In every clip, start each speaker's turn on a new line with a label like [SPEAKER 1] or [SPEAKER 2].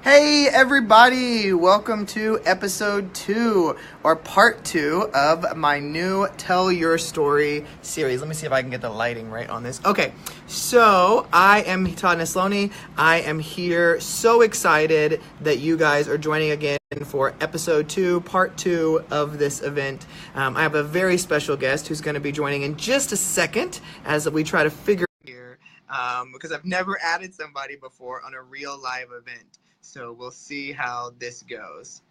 [SPEAKER 1] Hey everybody, welcome to episode 2 or part 2 of my new Tell Your Story series. Let me see if I can get the lighting right on this. Okay, so I am Todd Nesloni. I am here so excited that you guys are joining again for episode 2, part 2 of this event. I have a very special guest who's going to be joining in just a second as we try to figure here because I've never added somebody before on a real live event. So we'll see how this goes.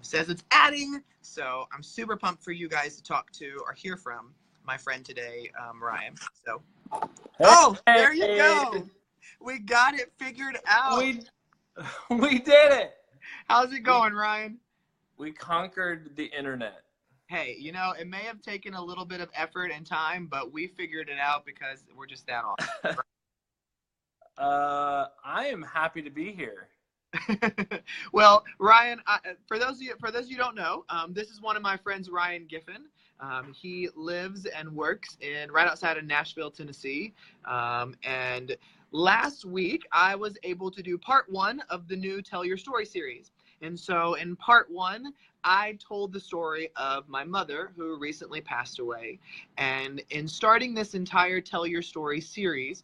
[SPEAKER 1] Says it's adding, so I'm super pumped for you guys to talk to or hear from my friend today, Ryan. So, oh, there you go. We got it figured out.
[SPEAKER 2] We did it.
[SPEAKER 1] How's it going, Ryan?
[SPEAKER 2] We conquered the internet.
[SPEAKER 1] Hey, you know, it may have taken a little bit of effort and time, but we figured it out because we're just that awesome.
[SPEAKER 2] I am happy to be here.
[SPEAKER 1] Well, Ryan, for those of you who don't know, this is one of my friends, Ryan Giffen. He lives and works right outside of Nashville, Tennessee. And last week, I was able to do part 1 of the new Tell Your Story series. And so in part 1, I told the story of my mother who recently passed away. And in starting this entire Tell Your Story series,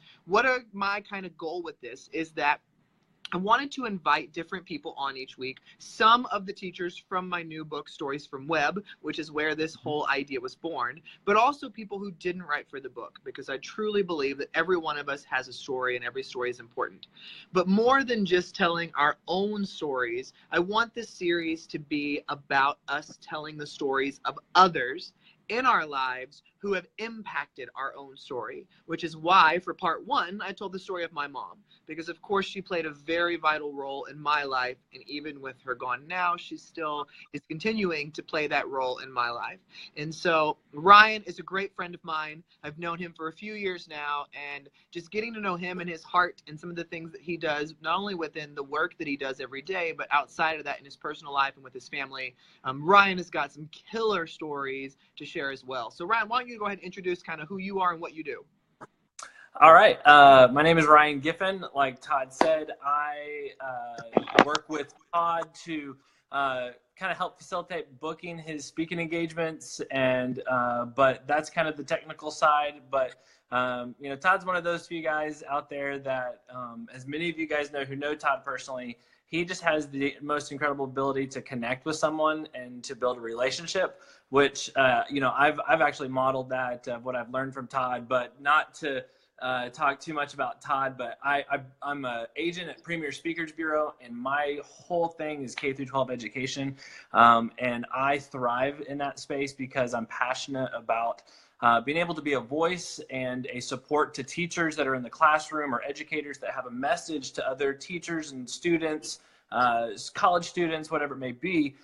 [SPEAKER 1] my kind of goal with this is that I wanted to invite different people on each week. Some of the teachers from my new book, Stories from Web, which is where this whole idea was born, but also people who didn't write for the book, because I truly believe that every one of us has a story and every story is important. But more than just telling our own stories, I want this series to be about us telling the stories of others in our lives who have impacted our own story, which is why for part 1, I told the story of my mom, because of course she played a very vital role in my life. And even with her gone now, she still is continuing to play that role in my life. And so Ryan is a great friend of mine. I've known him for a few years now, and just getting to know him and his heart and some of the things that he does, not only within the work that he does every day, but outside of that in his personal life and with his family. Ryan has got some killer stories to share as well. So Ryan, why don't you go ahead and introduce kind of who you are and what you do?
[SPEAKER 2] All right. My name is Ryan Giffen. Like Todd said, I work with Todd to kind of help facilitate booking his speaking engagements, and but that's kind of the technical side. But you know, Todd's one of those few guys out there that, as many of you guys know who know Todd personally, he just has the most incredible ability to connect with someone and to build a relationship, which, you know, I've actually modeled that of what I've learned from Todd, but not to talk too much about Todd, but I'm an agent at Premier Speakers Bureau, and my whole thing is K through 12 education. And I thrive in that space because I'm passionate about being able to be a voice and a support to teachers that are in the classroom, or educators that have a message to other teachers and students, college students, whatever it may be,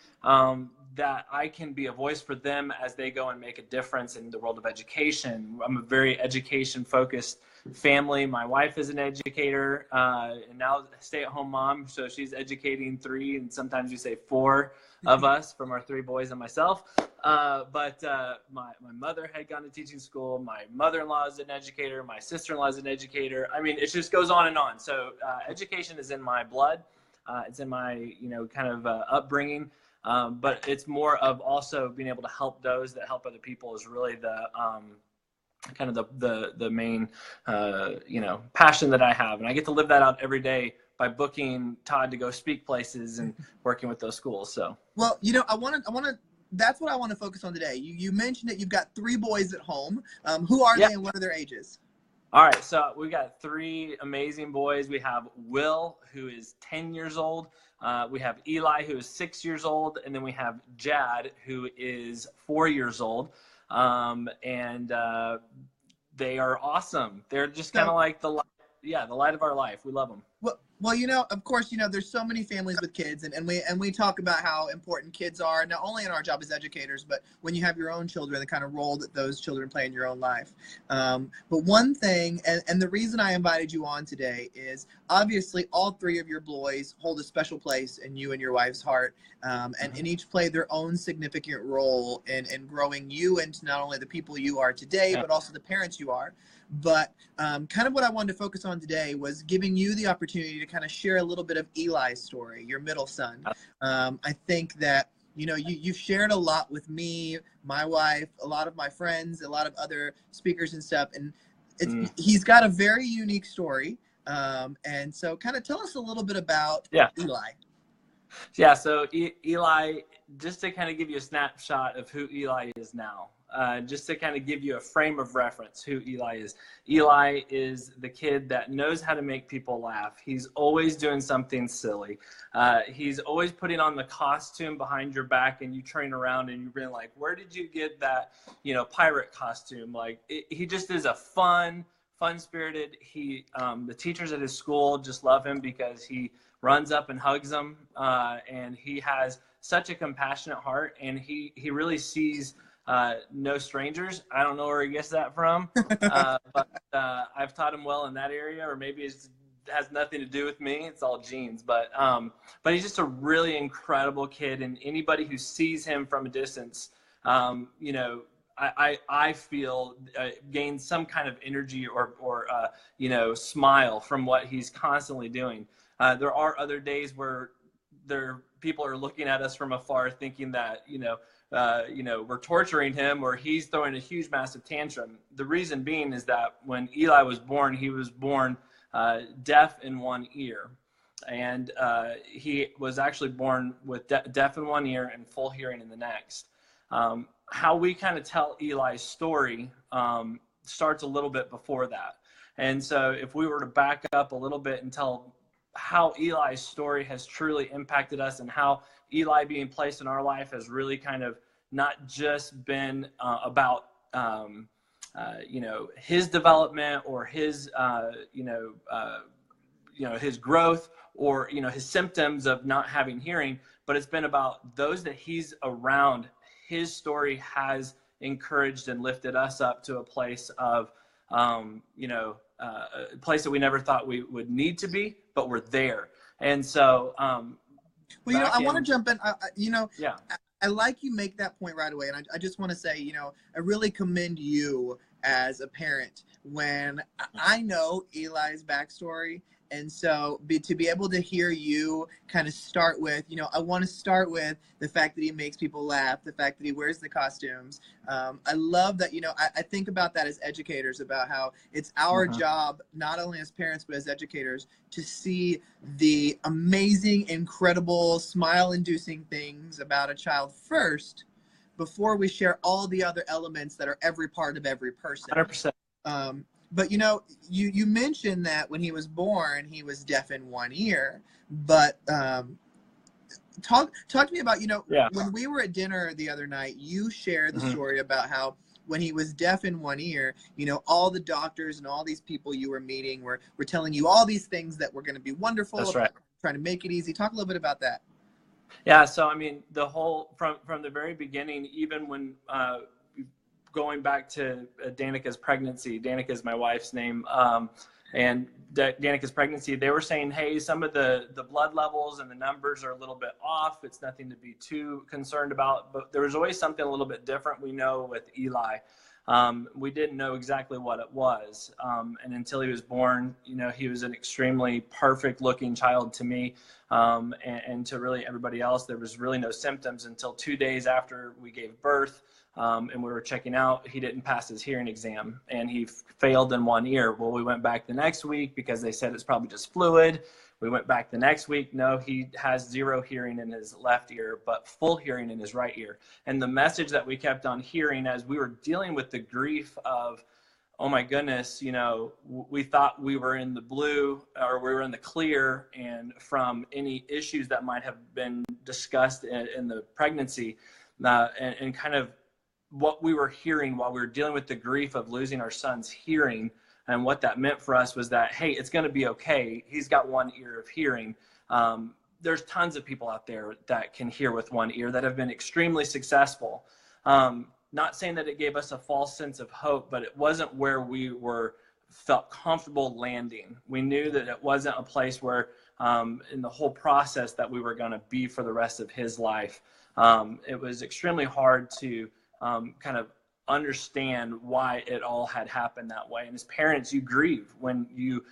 [SPEAKER 2] that I can be a voice for them as they go and make a difference in the world of education. I'm a very education-focused family. My wife is an educator, and now a stay-at-home mom, so she's educating 3, and sometimes we say 4 of us, from our 3 boys and myself. But my mother had gone to teaching school. My mother-in-law is an educator. My sister-in-law is an educator. I mean, it just goes on and on. So education is in my blood. It's in my, you know, kind of upbringing. But it's more of also being able to help those that help other people is really the kind of the main you know, passion that I have, and I get to live that out every day by booking Todd to go speak places and working with those schools. So,
[SPEAKER 1] well, you know, I want to. That's what I want to focus on today. You mentioned that you've got 3 boys at home. Who are they, and what are their ages?
[SPEAKER 2] All right, so we got 3 amazing boys. We have Will, who is 10 years old. We have Eli, who is 6 years old, and then we have Jad, who is 4 years old. And they are awesome. They're just kind of like the light of our life. We love them.
[SPEAKER 1] Well, you know, of course, you know, there's so many families with kids, and we talk about how important kids are, not only in our job as educators, but when you have your own children, the kind of role that those children play in your own life. But one thing, and the reason I invited you on today is obviously all 3 of your boys hold a special place in you and your wife's heart, and each play their own significant role in growing you into not only the people you are today, but also the parents you are. But kind of what I wanted to focus on today was giving you the opportunity opportunity to kind of share a little bit of Eli's story, your middle son. I think that, you've shared a lot with me, my wife, a lot of my friends, a lot of other speakers and stuff. And he's got a very unique story. And so kind of tell us a little bit about Eli.
[SPEAKER 2] Yeah, so Eli, just to kind of give you a snapshot of who Eli is now, just to kind of give you a frame of reference who Eli is. Eli is the kid that knows how to make people laugh. He's always doing something silly. He's always putting on the costume behind your back, and you turn around and you're being like, where did you get that, pirate costume? Like, he just is a fun-spirited. The teachers at his school just love him because he runs up and hugs them, and he has such a compassionate heart, and he really sees no strangers. I don't know where he gets that from, but I've taught him well in that area, or maybe it has nothing to do with me. It's all genes, but he's just a really incredible kid, and anybody who sees him from a distance, I feel gains some kind of energy or smile from what he's constantly doing. There are other days where people are looking at us from afar, thinking that we're torturing him, or he's throwing a huge, massive tantrum. The reason being is that when Eli was born, he was born deaf in one ear, and he was actually born with deaf in one ear and full hearing in the next. How we kind of tell Eli's story starts a little bit before that. And so if we were to back up a little bit and tell how Eli's story has truly impacted us, and how Eli being placed in our life has really kind of not just been about his development or his his growth, or his symptoms of not having hearing, but it's been about those that he's around. His story has encouraged and lifted us up to a place of a place that we never thought we would need to be, but we're there. And so,
[SPEAKER 1] I want to jump in. I like you make that point right away. And I just want to say, I really commend you as a parent when I know Eli's backstory. And so to be able to hear you kind of start with, I want to start with the fact that he makes people laugh, the fact that he wears the costumes. I love that, I think about that as educators, about how it's our job, not only as parents, but as educators, to see the amazing, incredible, smile-inducing things about a child first before we share all the other elements that are every part of every person.
[SPEAKER 2] 100%.
[SPEAKER 1] But you mentioned that when he was born, he was deaf in one ear. But talk to me about when we were at dinner the other night, you shared the story about how when he was deaf in one ear, all the doctors and all these people you were meeting were telling you all these things that were going to be wonderful.
[SPEAKER 2] That's right.
[SPEAKER 1] Trying to make it easy. Talk a little bit about that.
[SPEAKER 2] Yeah. So I mean, the whole from the very beginning, even when going back to Danica's pregnancy. Danica is my wife's name. And Danica's pregnancy, they were saying, hey, some of the blood levels and the numbers are a little bit off. It's nothing to be too concerned about. But there was always something a little bit different, we know, with Eli. We didn't know exactly what it was. And until he was born, he was an extremely perfect looking child to me. And to really everybody else. There was really no symptoms until 2 days after we gave birth. And we were checking out, he didn't pass his hearing exam, and he failed in one ear. Well, we went back the next week because they said it's probably just fluid. We went back the next week. No, he has zero hearing in his left ear, but full hearing in his right ear. And the message that we kept on hearing as we were dealing with the grief of, oh my goodness, we thought we were in the blue, or we were in the clear, and from any issues that might have been discussed in the pregnancy, and kind of what we were hearing while we were dealing with the grief of losing our son's hearing, and what that meant for us was that, hey, it's going to be okay. He's got one ear of hearing. There's tons of people out there that can hear with one ear that have been extremely successful. Not saying that it gave us a false sense of hope, but it wasn't where we felt comfortable landing. We knew that it wasn't a place where in the whole process that we were going to be for the rest of his life. It was extremely hard to kind of understand why it all had happened that way. And as parents, you grieve when you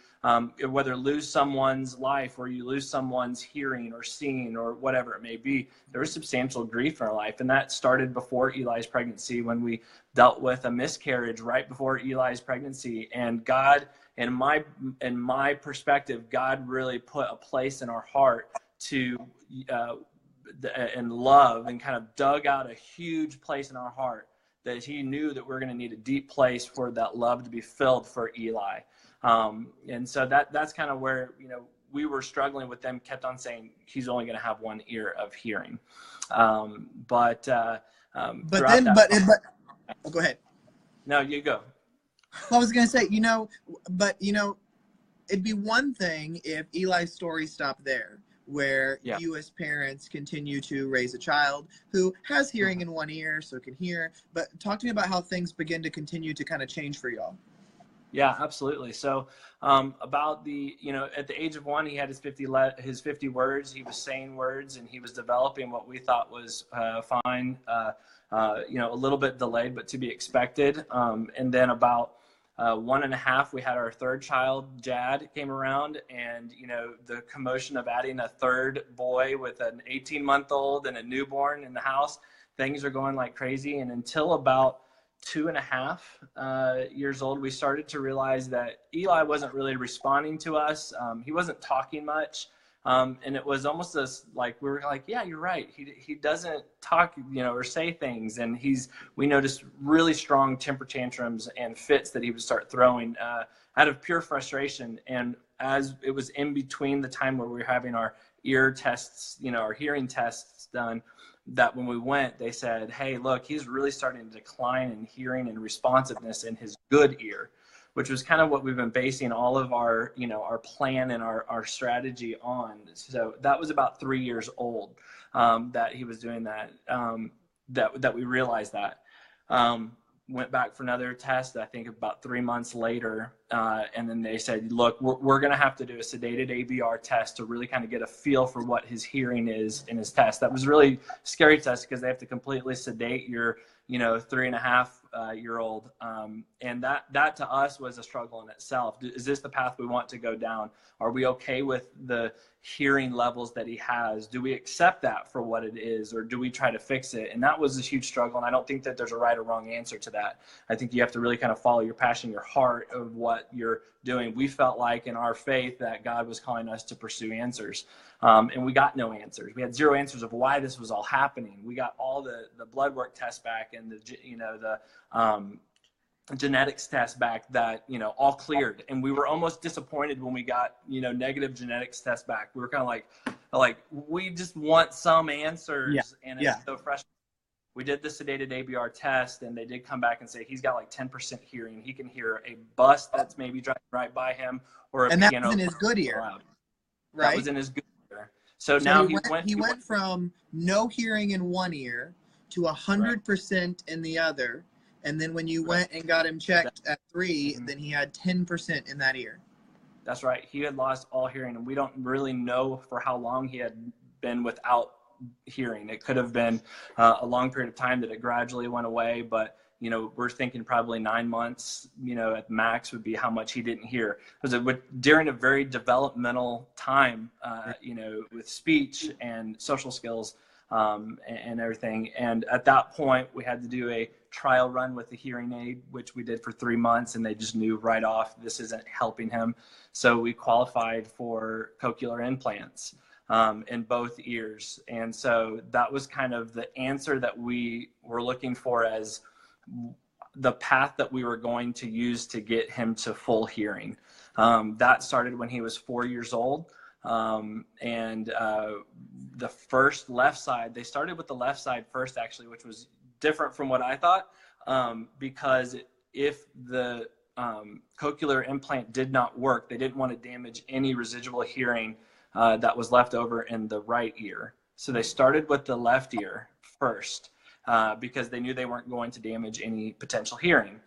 [SPEAKER 2] whether lose someone's life or you lose someone's hearing or seeing or whatever it may be. There was substantial grief in our life, and that started before Eli's pregnancy, when we dealt with a miscarriage right before Eli's pregnancy. And God, in my perspective, God really put a place in our heart to and love, and kind of dug out a huge place in our heart that he knew that we're going to need a deep place for that love to be filled for Eli. And so that's kind of where, we were struggling with them, kept on saying he's only going to have one ear of hearing. But go
[SPEAKER 1] ahead.
[SPEAKER 2] No, you go.
[SPEAKER 1] Well, I was going to say, it'd be one thing if Eli's story stopped there, where you as parents continue to raise a child who has hearing in one ear, so can hear. But talk to me about how things begin to continue to kind of change for y'all.
[SPEAKER 2] Yeah, absolutely. So about at the age of 1, he had his 50 words. He was saying words, and he was developing what we thought was fine, a little bit delayed, but to be expected. And then about 1.5, we had our third child, Jad, came around, and the commotion of adding a third boy with an 18-month-old and a newborn in the house, things are going like crazy. And until about 2.5 years old, we started to realize that Eli wasn't really responding to us. He wasn't talking much. And it was almost like, we were like, yeah, you're right. He doesn't talk, or say things. And we noticed really strong temper tantrums and fits that he would start throwing out of pure frustration. And as it was in between the time where we were having our ear tests, our hearing tests done, that when we went, they said, hey, look, he's really starting to decline in hearing and responsiveness in his good ear, which was kind of what we've been basing all of our, our plan and our strategy on. So that was about 3 years old that he was doing that, that we realized that. Went back for another test, I think about 3 months later. And then they said, look, we're going to have to do a sedated ABR test to really kind of get a feel for what his hearing is in his test. That was really scary test because they have to completely sedate your 3.5-year-old. And that to us was a struggle in itself. Is this the path we want to go down? Are we okay with the hearing levels that he has? Do we accept that for what it is, or do we try to fix it? And that was a huge struggle. And I don't think that there's a right or wrong answer to that. I think you have to really kind of follow your passion, your heart of what you're doing. We felt like in our faith that God was calling us to pursue answers. And we got no answers. We had 0 answers of why this was all happening. We got all the blood work tests back and the genetics test back that, all cleared. And we were almost disappointed when we got, negative genetics test back. We were kind of like, we just want some answers. Yeah. And it's so frustrating. We did the sedated ABR test, and they did come back and say he's got like 10% hearing. He can hear a bus that's maybe driving right by him, or a piano.
[SPEAKER 1] And that was in his good ear,
[SPEAKER 2] right?
[SPEAKER 1] That
[SPEAKER 2] was in his good ear. So now he went
[SPEAKER 1] from no hearing in one ear to 100% in the other. And then when you went and got him checked at 3, then he had 10% in that ear.
[SPEAKER 2] That's right. He had lost all hearing, and we don't really know for how long he had been without hearing. It could have been a long period of time that it gradually went away, but we're thinking probably 9 months, at max would be how much he didn't hear. Because during a very developmental time, with speech and social skills and everything. And at that point, we had to do a trial run with the hearing aid, which we did for 3 months, and they just knew right off this isn't helping him. So we qualified for cochlear implants in both ears. And so that was kind of the answer that we were looking for as the path that we were going to use to get him to full hearing. That started when he was 4 years old. And the first left side, they started with the left side first, actually, which was different from what I thought, because if the cochlear implant did not work, they didn't want to damage any residual hearing that was left over in the right ear. So they started with the left ear first, because they knew they weren't going to damage any potential hearing.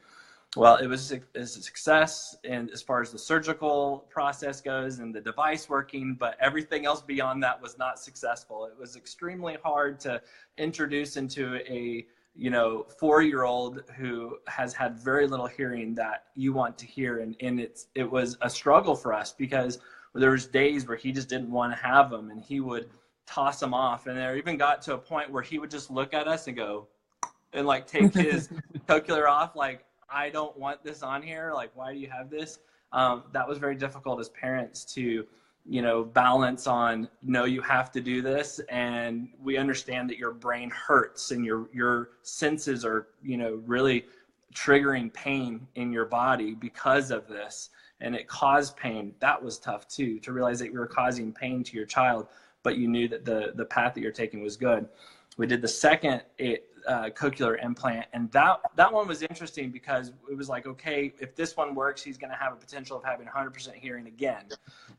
[SPEAKER 2] Well, it was a success, and as far as the surgical process goes and the device working, but everything else beyond that was not successful. It was extremely hard to introduce into a 4-year-old who has had very little hearing that you want to hear. And it was a struggle for us because there was days where he just didn't want to have them and he would toss them off. And there even got to a point where he would just look at us and go, and like take his cochlear off. Like, I don't want this on here. Like, why do you have this? That was very difficult as parents to, balance on, no, you have to do this. And we understand that your brain hurts and your senses are, really triggering pain in your body because of this. And it caused pain. That was tough too, to realize that you were causing pain to your child, but you knew that the path that you're taking was good. We did the second cochlear implant, and that one was interesting because it was like, okay, if this one works, he's going to have a potential of having 100% hearing again.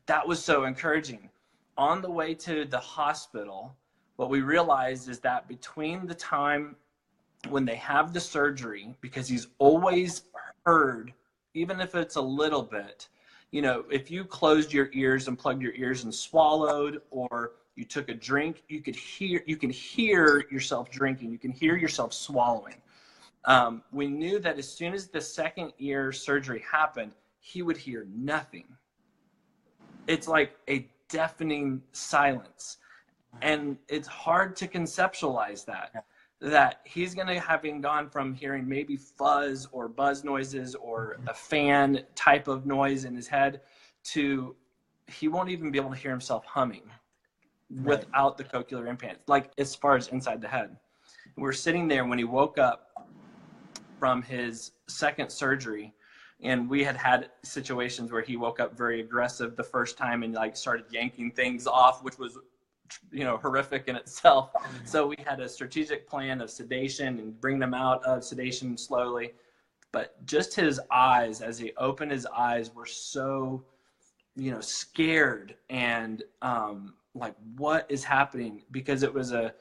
[SPEAKER 2] That was so encouraging. On the way to the hospital, what we realized is that between the time when they have the surgery, because he's always heard, even if it's a little bit, if you closed your ears and plugged your ears and swallowed, or you took a drink, you can hear yourself drinking. You can hear yourself swallowing. We knew that as soon as the second ear surgery happened, he would hear nothing. It's like a deafening silence. And it's hard to conceptualize that he's going to having gone from hearing maybe fuzz or buzz noises or a fan type of noise in his head to he won't even be able to hear himself humming without the cochlear implant, like as far as inside the head. We're sitting there when he woke up from his second surgery, and we had situations where he woke up very aggressive the first time and like started yanking things off, which was horrific in itself. So we had a strategic plan of sedation and bring them out of sedation slowly. But just his eyes, as he opened his eyes, were so scared and like, what is happening? Because it was a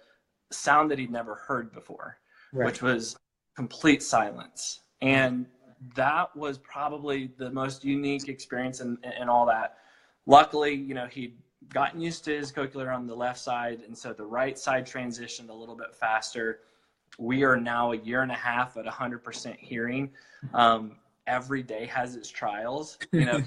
[SPEAKER 2] sound that he'd never heard before, which was complete silence. And that was probably the most unique experience and all that. Luckily, he'd gotten used to his cochlear on the left side, and so the right side transitioned a little bit faster. We are now 1.5 years at 100% hearing. Every day has its trials.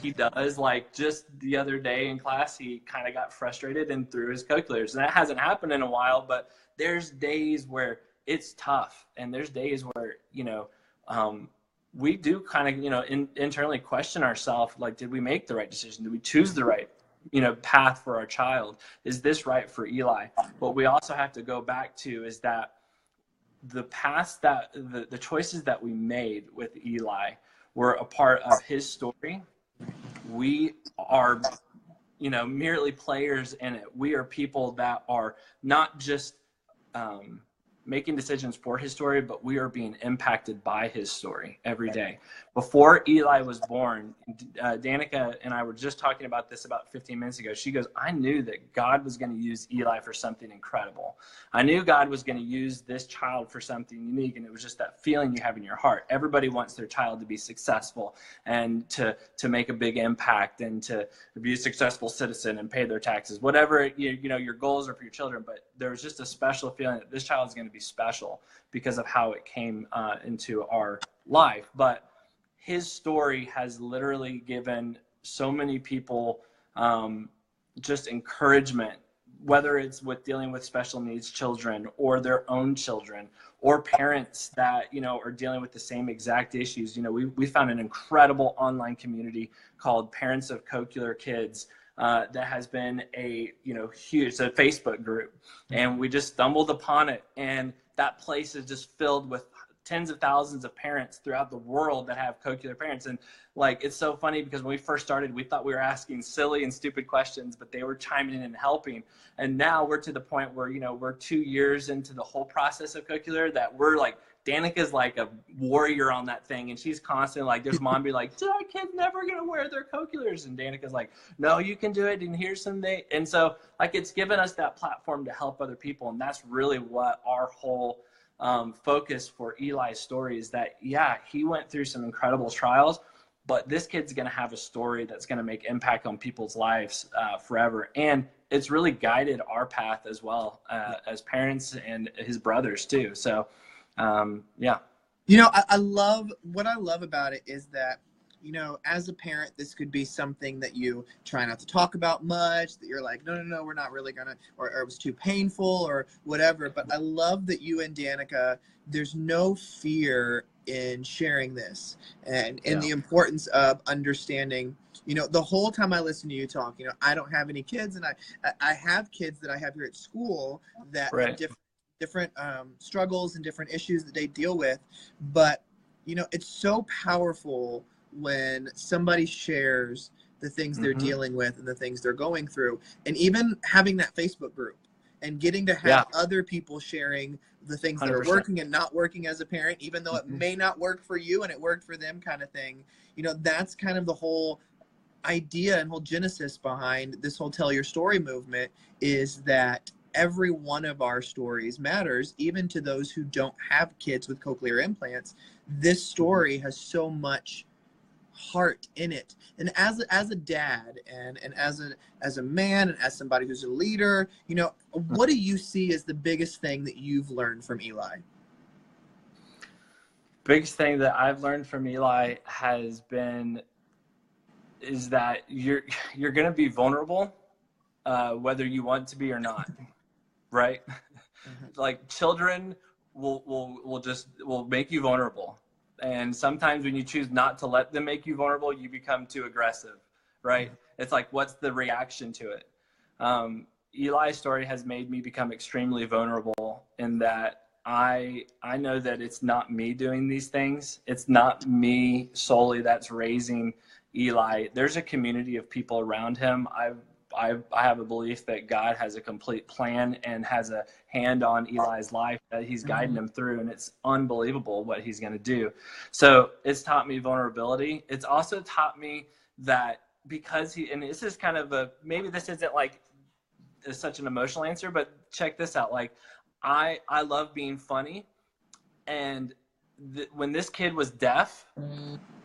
[SPEAKER 2] He does, like just the other day in class, he kind of got frustrated and threw his cochlears. And that hasn't happened in a while, but there's days where it's tough. And there's days where, we do kind of, internally question ourselves, like, did we make the right decision? Did we choose the right, path for our child? Is this right for Eli? What we also have to go back to is that the past that the choices that we made with Eli were a part of his story. We are, merely players in it. We are people that are not just making decisions for his story, but we are being impacted by his story every day. Before Eli was born, Danica and I were just talking about this about 15 minutes ago. She goes, I knew that God was going to use Eli for something incredible. I knew God was going to use this child for something unique, and it was just that feeling you have in your heart. Everybody wants their child to be successful and to make a big impact and to be a successful citizen and pay their taxes, whatever your goals are for your children. But there was just a special feeling that this child is going to be special because of how it came into our life. But his story has literally given so many people just encouragement, whether it's with dealing with special needs children or their own children or parents that, are dealing with the same exact issues. We found an incredible online community called Parents of Cochlear Kids that has been a huge, it's a Facebook group, and we just stumbled upon it, and that place is just filled with tens of thousands of parents throughout the world that have cochlear parents. And like, it's so funny because when we first started, we thought we were asking silly and stupid questions, but they were chiming in and helping. And now we're to the point where, we're 2 years into the whole process of cochlear that we're like, Danica's like a warrior on that thing. And she's constantly like, there's mom be like, our kid's never going to wear their cochlears. And Danica's like, no, you can do it. And here's some day. And so like, it's given us that platform to help other people. And that's really what our whole focus for Eli's story is, that, yeah, he went through some incredible trials, but this kid's going to have a story that's going to make impact on people's lives forever. And it's really guided our path as well as parents and his brothers too. So Yeah.
[SPEAKER 1] I love what I love about it is that, as a parent, this could be something that you try not to talk about much, that you're like, no, we're not really gonna, or it was too painful or whatever. But I love that you and Danica, there's no fear in sharing this and in the importance of understanding. The whole time I listen to you talk, I don't have any kids, and I have kids that I have here at school that have different struggles and different issues that they deal with. But it's so powerful when somebody shares the things they're dealing with and the things they're going through, and even having that Facebook group and getting to have other people sharing the things that
[SPEAKER 2] 100%.
[SPEAKER 1] are working and not working as a parent, even though it may not work for you and it worked for them, kind of thing. That's kind of the whole idea and whole genesis behind this whole Tell Your Story movement, is that every one of our stories matters, even to those who don't have kids with cochlear implants. This story has so much heart in it. And as a dad and as a man and as somebody who's a leader, what do you see as the biggest thing that you've learned from Eli?
[SPEAKER 2] Biggest thing that I've learned from Eli is that you're going to be vulnerable, whether you want to be or not. Right? Like, children will make you vulnerable. And sometimes when you choose not to let them make you vulnerable, you become too aggressive, right? It's like, what's the reaction to it? Eli's story has made me become extremely vulnerable in that I know that it's not me doing these things. It's not me solely that's raising Eli. There's a community of people around him. I have a belief that God has a complete plan and has a hand on Eli's life that he's guiding him through, and it's unbelievable what he's going to do. So it's taught me vulnerability. It's also taught me that because and this is kind of maybe this isn't like such an emotional answer, but check this out. Like, I love being funny, and when this kid was deaf,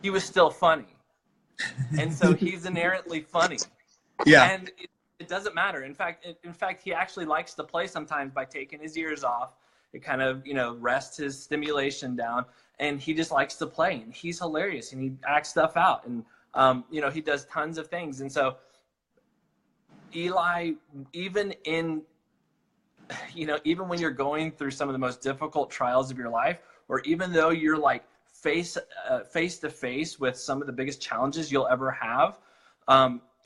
[SPEAKER 2] he was still funny. And so he's inherently funny.
[SPEAKER 1] Yeah.
[SPEAKER 2] And it doesn't matter. In fact, he actually likes to play sometimes by taking his ears off. It kind of, rests his stimulation down, and he just likes to play. And he's hilarious, and he acts stuff out, and he does tons of things. And so Eli, even when you're going through some of the most difficult trials of your life, or even though you're like face to face with some of the biggest challenges you'll ever have,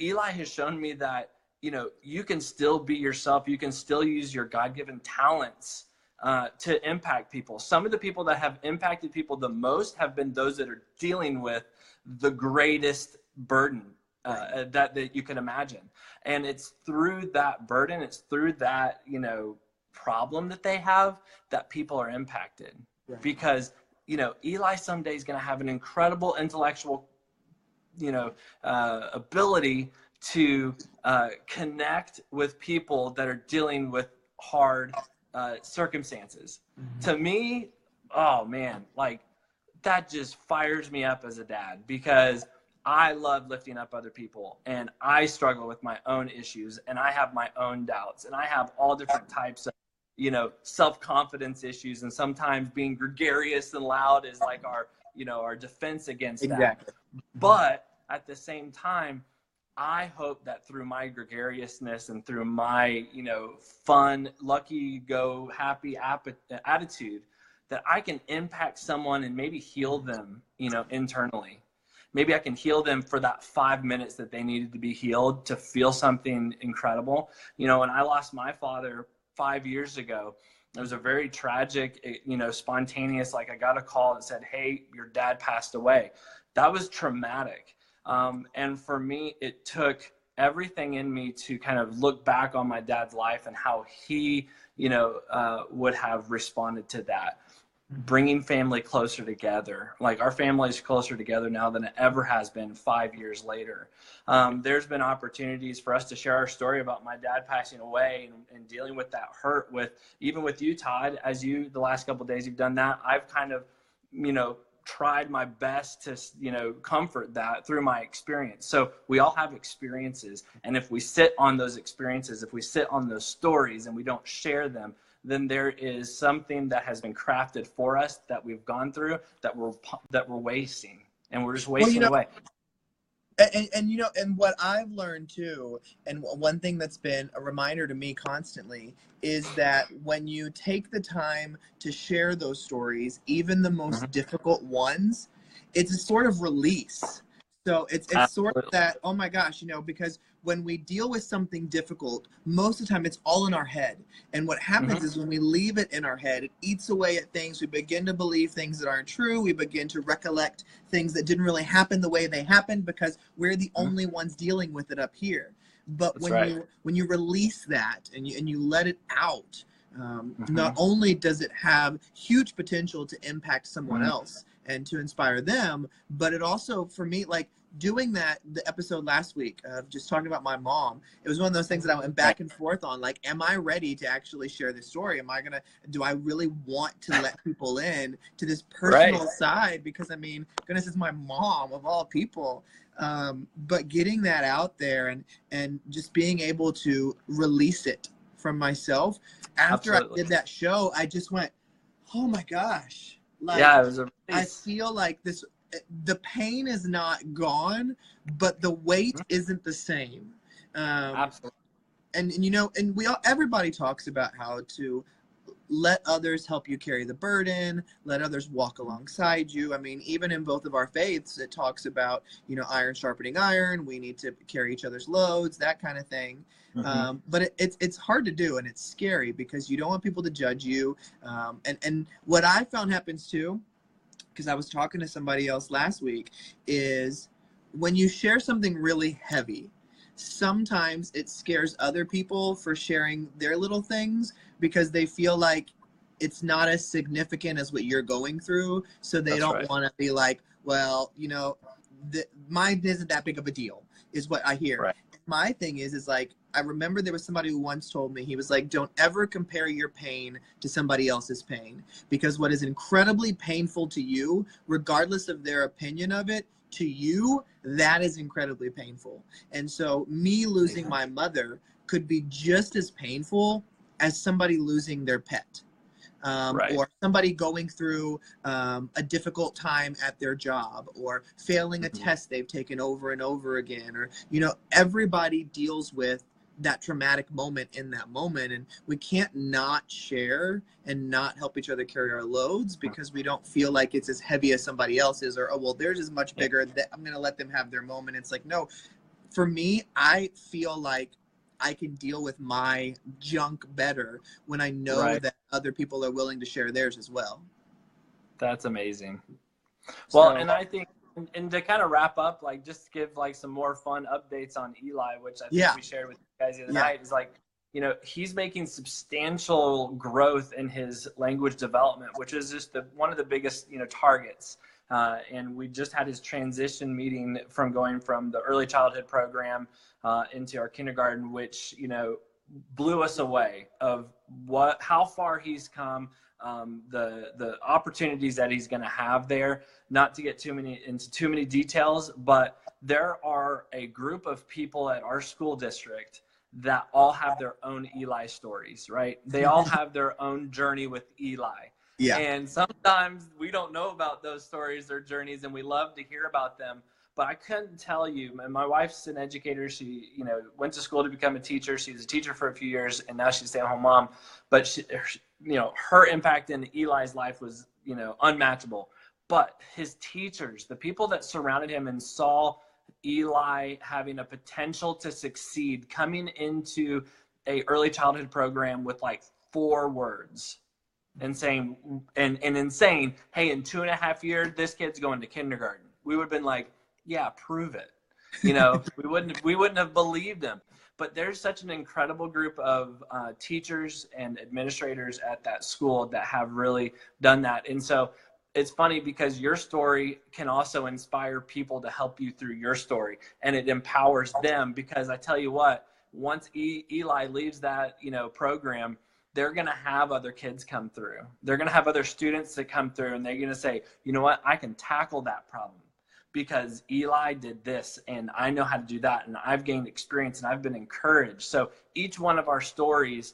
[SPEAKER 2] Eli has shown me that, you can still be yourself. You can still use your God-given talents to impact people. Some of the people that have impacted people the most have been those that are dealing with the greatest burden that you can imagine. And it's through that burden, it's through that, problem that they have, that people are impacted. Right. Because, Eli someday is going to have an incredible intellectual ability to connect with people that are dealing with hard circumstances. To me, oh man, like, that just fires me up as a dad, because I love lifting up other people, and I struggle with my own issues, and I have my own doubts, and I have all different types of self-confidence issues, and sometimes being gregarious and loud is like our defense against that. But at the same time, I hope that through my gregariousness and through my, fun, lucky, go, happy attitude, that I can impact someone and maybe heal them, internally. Maybe I can heal them for that 5 minutes that they needed to be healed to feel something incredible. When I lost my father 5 years ago, it was a very tragic, spontaneous, like, I got a call that said, "Hey, your dad passed away." That was traumatic. And for me, it took everything in me to kind of look back on my dad's life and how he, would have responded to that. Bringing family closer together. Like, our family is closer together now than it ever has been 5 years later. There's been opportunities for us to share our story about my dad passing away and dealing with that hurt even with you, Todd, as the last couple of days you've done that. I've kind of, tried my best to, comfort that through my experience. So we all have experiences. And if we sit on those experiences, if we sit on those stories and we don't share them, than there is something that has been crafted for us that we've gone through that we're wasting, and we're just wasting away.
[SPEAKER 1] And what I've learned too, and one thing that's been a reminder to me constantly, is that when you take the time to share those stories, even the most difficult ones, it's a sort of release. So it's sort of that, oh my gosh, because when we deal with something difficult, most of the time it's all in our head. And what happens is when we leave it in our head, it eats away at things. We begin to believe things that aren't true. We begin to recollect things that didn't really happen the way they happened because we're the only ones dealing with it up here. But when you release that and you let it out, not only does it have huge potential to impact someone else and to inspire them, but it also, for me, like doing that, the episode last week of just talking about my mom, it was one of those things that I went back and forth on. Like, am I ready to actually share this story? Do I really want to let people in to this personal side? Because I mean, goodness, it's my mom of all people. But getting that out there and just being able to release it from myself after I did that show, I just went, oh my gosh. Like,
[SPEAKER 2] it was
[SPEAKER 1] I feel like the pain is not gone, but the weight isn't the same.
[SPEAKER 2] Absolutely.
[SPEAKER 1] And everybody talks about how to let others help you carry the burden, let others walk alongside you. I mean, even in both of our faiths, it talks about, iron sharpening iron. We need to carry each other's loads, that kind of thing. But it's hard to do, and it's scary because you don't want people to judge you. And what I found happens too, because I was talking to somebody else last week, is when you share something really heavy, sometimes it scares other people for sharing their little things because they feel like it's not as significant as what you're going through. So they don't want to be like, well, mine isn't that big of a deal, is what I hear.
[SPEAKER 2] Right.
[SPEAKER 1] My thing is like, I remember there was somebody who once told me, he was like, don't ever compare your pain to somebody else's pain, because what is incredibly painful to you, regardless of their opinion of it, to you, that is incredibly painful. And so me losing my mother could be just as painful as somebody losing their pet. Or somebody going through a difficult time at their job, or failing a test they've taken over and over again, or, everybody deals with that traumatic moment in that moment, and we can't not share and not help each other carry our loads because we don't feel like it's as heavy as somebody else's, or, oh, well, theirs is much bigger, that I'm going to let them have their moment. It's like, no, for me, I feel like I can deal with my junk better when I know that other people are willing to share theirs as well.
[SPEAKER 2] That's amazing. Well, and I think, and to kind of wrap up, like, just give like some more fun updates on Eli, which I think we shared with you guys the other night, is like, he's making substantial growth in his language development, which is just one of the biggest, targets. And we just had his transition meeting from going from the early childhood program into our kindergarten, which, blew us away of how far he's come, the opportunities that he's going to have there. Not to get into too many details, but there are a group of people at our school district that all have their own Eli stories, right? They all have their own journey with Eli. Yeah. And sometimes we don't know about those stories or journeys, and we love to hear about them. But I couldn't tell you, and my wife's an educator. She, went to school to become a teacher. She was a teacher for a few years, and now she's a stay-at-home mom. But she, her impact in Eli's life was, unmatchable. But his teachers, the people that surrounded him and saw Eli having a potential to succeed, coming into a early childhood program with like 4 words, and saying, and saying, hey, in 2.5 years, this kid's going to kindergarten. We would have been like, yeah, prove it. We wouldn't have believed him. But there's such an incredible group of teachers and administrators at that school that have really done that. And so it's funny because your story can also inspire people to help you through your story, and it empowers them, because I tell you what, once Eli leaves that, program, they're going to have other kids come through. They're going to have other students that come through, and they're going to say, you know what, I can tackle that problem because Eli did this, and I know how to do that, and I've gained experience, and I've been encouraged. So each one of our stories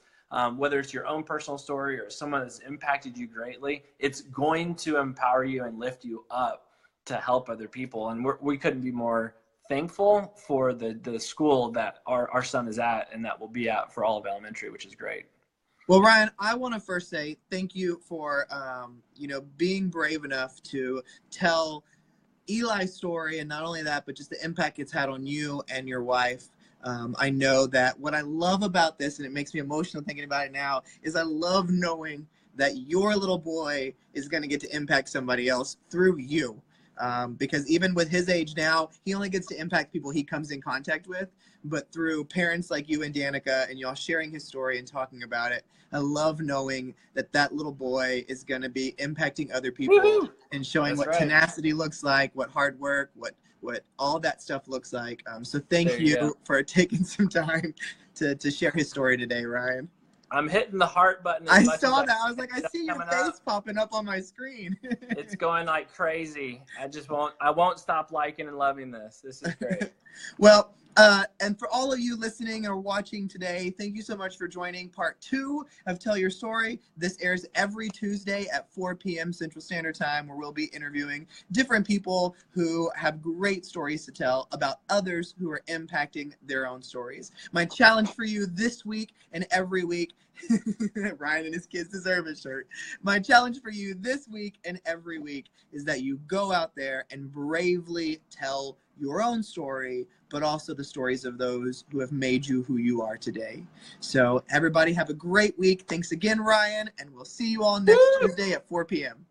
[SPEAKER 2] whether it's your own personal story or someone that's impacted you greatly, it's going to empower you and lift you up to help other people. And we couldn't be more thankful for the school that our son is at and that will be at for all of elementary, which is great.
[SPEAKER 1] Well, Ryan, I want to first say thank you for, being brave enough to tell Eli's story, and not only that, but just the impact it's had on you and your wife. I know that what I love about this, and it makes me emotional thinking about it now, is I love knowing that your little boy is going to get to impact somebody else through you. Because even with his age now, he only gets to impact people he comes in contact with. But through parents like you and Danica and y'all sharing his story and talking about it, I love knowing that that little boy is going to be impacting other people. Woo-hoo! And showing what tenacity looks like, what hard work, what all that stuff looks like. So thank you for taking some time to share his story today, Ryan.
[SPEAKER 2] I'm hitting the heart button.
[SPEAKER 1] I saw that. I was like, I see your face popping up on my screen.
[SPEAKER 2] It's going like crazy. I won't stop liking and loving this. This is great.
[SPEAKER 1] Well, and for all of you listening or watching today, thank you so much for joining part 2 of Tell Your Story. This airs every Tuesday at 4 p.m. Central Standard Time, where we'll be interviewing different people who have great stories to tell about others who are impacting their own stories. My challenge for you this week and every week, Ryan and his kids deserve a shirt. My challenge for you this week and every week is that you go out there and bravely tell your own story, but also the stories of those who have made you who you are today. So everybody have a great week. Thanks again, Ryan, and we'll see you all next Tuesday at 4 p.m.